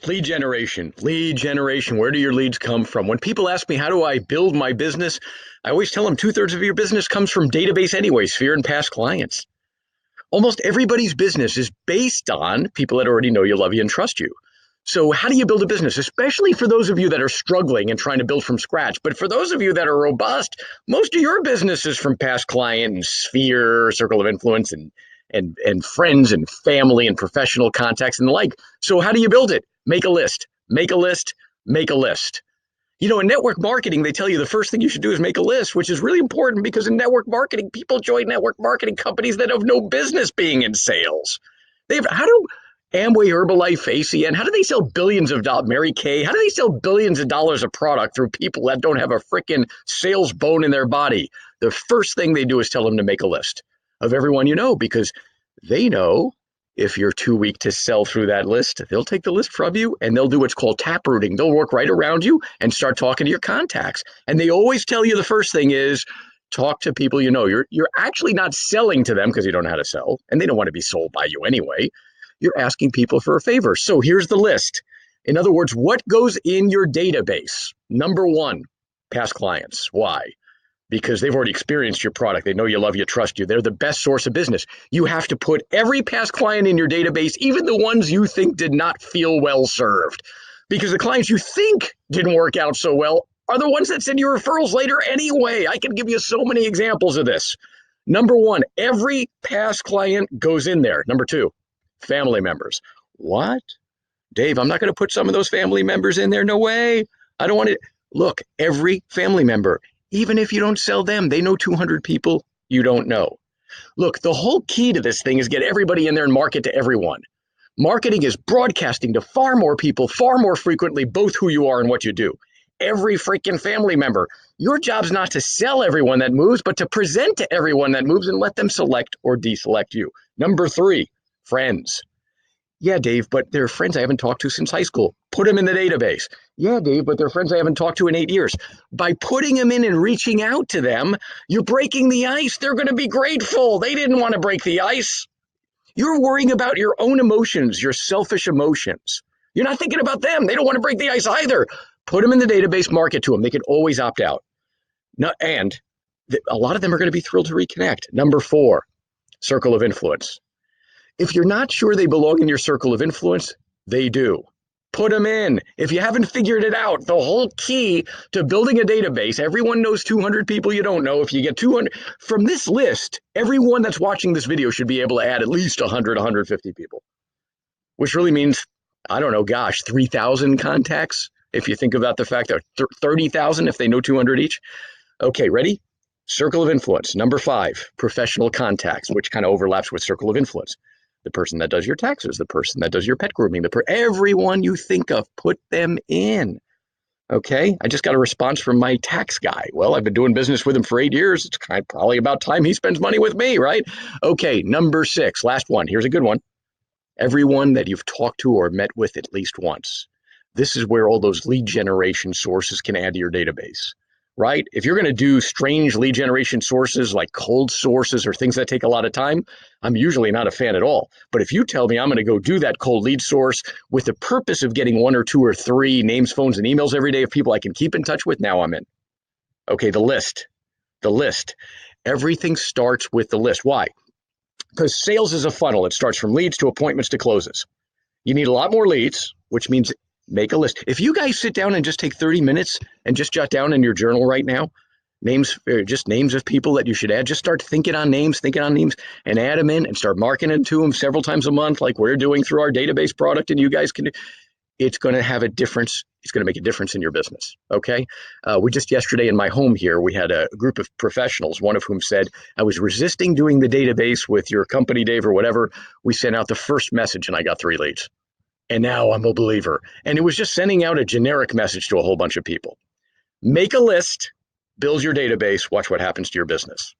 Lead generation, lead generation. Where do your leads come from? When people ask me, how do I build my business? I always tell them 2/3 of your business comes from database anyway, sphere and past clients. Almost everybody's business is based on people that already know you, love you, and trust you. So how do you build a business, especially for those of you that are struggling and trying to build from scratch? But for those of you that are robust, most of your business is from past client and sphere, circle of influence, and friends and family and professional contacts and the like. So how do you build it? Make a list, make a list, make a list. In network marketing, they tell you the first thing you should do is make a list, which is really important because in network marketing, people join network marketing companies that have no business being in sales. How do Amway, Herbalife, ACN, how do they sell billions of dollars? Mary Kay, how do they sell billions of dollars of product through people that don't have a freaking sales bone in their body? The first thing they do is tell them to make a list of everyone you know, because they know if you're too weak to sell through that list, they'll take the list from you and they'll do what's called tap rooting. They'll work right around you and start talking to your contacts. And they always tell you the first thing is talk to people you know. You're actually not selling to them because you don't know how to sell, and they don't want to be sold by you anyway. You're asking people for a favor. So here's the list. In other words, what goes in your database? Number one, past clients. Why? Because they've already experienced your product. They know you, love you, trust you. They're the best source of business. You have to put every past client in your database, even the ones you think did not feel well served. Because the clients you think didn't work out so well are the ones that send you referrals later anyway. I can give you so many examples of this. Number one, every past client goes in there. Number two, family members. What? Dave, I'm not going to put some of those family members in there. No way. I don't want to. Look, every family member, even if you don't sell them, they know 200 people you don't know. Look, the whole key to this thing is get everybody in there and market to everyone. Marketing is broadcasting to far more people, far more frequently, both who you are and what you do. Every freaking family member. Your job's not to sell everyone that moves, but to present to everyone that moves and let them select or deselect you. Number three, friends. Yeah, Dave, but they're friends I haven't talked to since high school. Put them in the database. Yeah, Dave, but they're friends I haven't talked to in 8 years. By putting them in and reaching out to them, you're breaking the ice. They're going to be grateful. They didn't want to break the ice. You're worrying about your own emotions, your selfish emotions. You're not thinking about them. They don't want to break the ice either. Put them in the database, market to them. They can always opt out. And a lot of them are going to be thrilled to reconnect. Number four, circle of influence. If you're not sure they belong in your circle of influence, they do. Put them in. If you haven't figured it out, the whole key to building a database, everyone knows 200 people you don't know. If you get 200 from this list, everyone that's watching this video should be able to add at least 100, 150 people, which really means, I don't know, gosh, 3,000 contacts. If you think about the fact that 30,000 if they know 200 each. Okay, ready? Circle of influence. Number five, professional contacts, which kind of overlaps with circle of influence. The person that does your taxes, the person that does your pet grooming, everyone you think of, put them in. Okay, I just got a response from my tax guy. Well, I've been doing business with him for 8 years. It's probably about time he spends money with me, right? Okay, number six, last one. Here's a good one. Everyone that you've talked to or met with at least once. This is where all those lead generation sources can add to your database. Right? If you're going to do strange lead generation sources like cold sources or things that take a lot of time, I'm usually not a fan at all. But if you tell me I'm going to go do that cold lead source with the purpose of getting 1 or 2 or 3 names, phones, and emails every day of people I can keep in touch with, now I'm in. Okay, the list. Everything starts with the list. Why? Because sales is a funnel. It starts from leads to appointments to closes. You need a lot more leads, which means make a list. If you guys sit down and just take 30 minutes and just jot down in your journal right now, names of people that you should add, just start thinking on names and add them in and start marketing to them several times a month like we're doing through our database product, and you guys can, it's going to have a difference. It's going to make a difference in your business. Okay. We just yesterday in my home here, we had a group of professionals, one of whom said, I was resisting doing the database with your company, Dave, or whatever. We sent out the first message and I got 3 leads. And now I'm a believer. And it was just sending out a generic message to a whole bunch of people. Make a list, build your database, watch what happens to your business.